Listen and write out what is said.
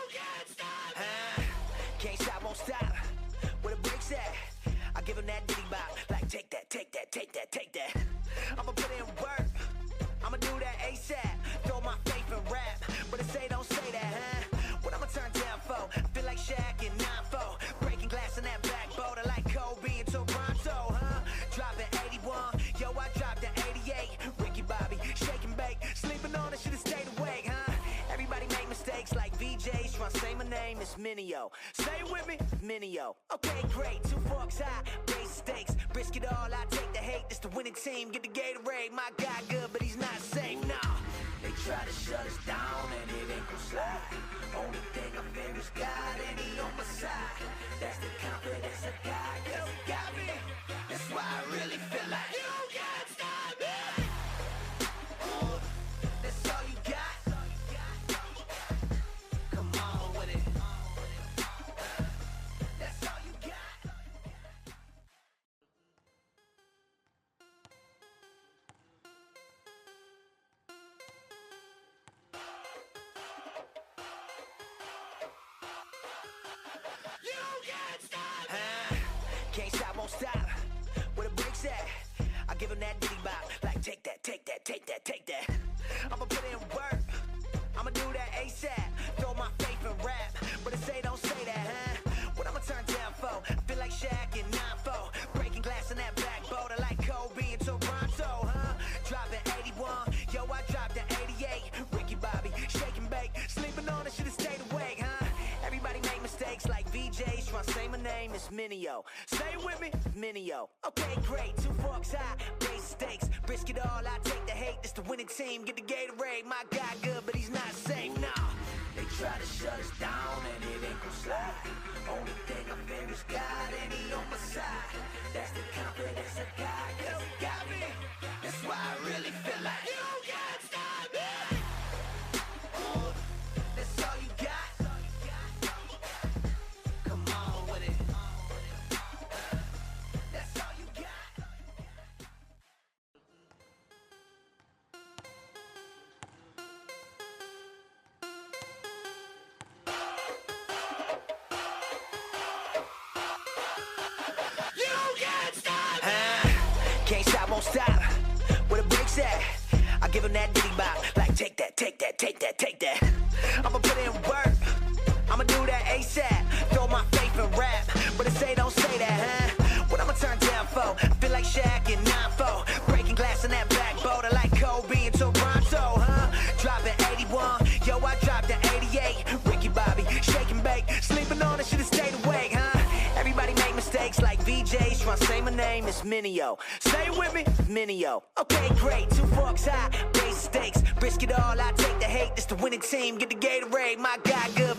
can't stop me. Can't stop, won't stop. Where the brakes at? I give him that diddy bop. Like take that, take that, take that, take that. I'ma put in work. I'ma do that ASAP. Throw my faith in rap. But they say don't say that, huh? What I'ma turn down for? I feel like Shaq in 9-4. Breaking glass in that backboard. I like Kobe in Toronto, huh? Dropping 81. Yo, I dropped the 88. Ricky Bobby, shake and bake. Sleeping on it, should've stayed awake, huh? Everybody make mistakes like VJs. Tryna say my name, it's Minio. Say it with me, Minio. Okay, great. 2 forks high, raise stakes. Risk it all, I take the hate. This the winning team, get the Gatorade. My guy good, but he's not safe, nah. They try to shut us down and it ain't gon' slide. Only thing I fear is God and he on my side. That's the confidence I got, 'cause he got me. That's why I really feel like you can't stop me. Ooh, that's all you got. Come on with it. That's all you got. You can't stop me. Can't stop, won't stop. Where the brakes at? I give him that diddy bop. Like take that, take that, take that, take that. I'ma put in work. I'ma do that ASAP. Throw my faith in rap. But they say don't say that, huh? What I'ma turn down for? I feel like Shaq in 9-4. Breaking glass in that backboard. I like Kobe in Toronto, huh? Dropping 81. Yo, I dropped the 88. Ricky Bobby, shake and bake. Sleeping on it, should've stayed awake, huh? Everybody make mistakes like VJs. Tryna say my name, it's Minio. Say it with me, Minio. Okay, great. 2 forks high, raise stakes. Risk it all, I take the hate. This the winning team, get the Gatorade. My guy good, but he's not safe, nah. They try to shut us down and it ain't gon' slide. Only thing I fear is God and he on my side. That's the confidence I got, 'cause he got me. That's why I really feel like you can't stop me. Ooh, that's all you got. Come on with it. That's all you got. You can't stop me. Can't stop, won't stop. Where the brakes at? I give him that diddy bop. Like take that, take that, take that, take that. I'ma put in work. I'ma do that ASAP. Throw my faith in rap. But they say don't say that, huh? What I'ma turn down for? I feel like Shaq in 9-4. Breaking glass in that backboard. I like Kobe in Toronto, huh? Dropping 81. Yo, I dropped the 88. Ricky Bobby, shake and bake. Sleeping on it, should've stayed awake, huh? Everybody make mistakes like VJs. Tryna say my name, it's Minio. Say it with me, Minio. Okay, great. 2 forks high, raise stakes. Risk it all, I take the hate. This the winning team, get the Gatorade. My guy good.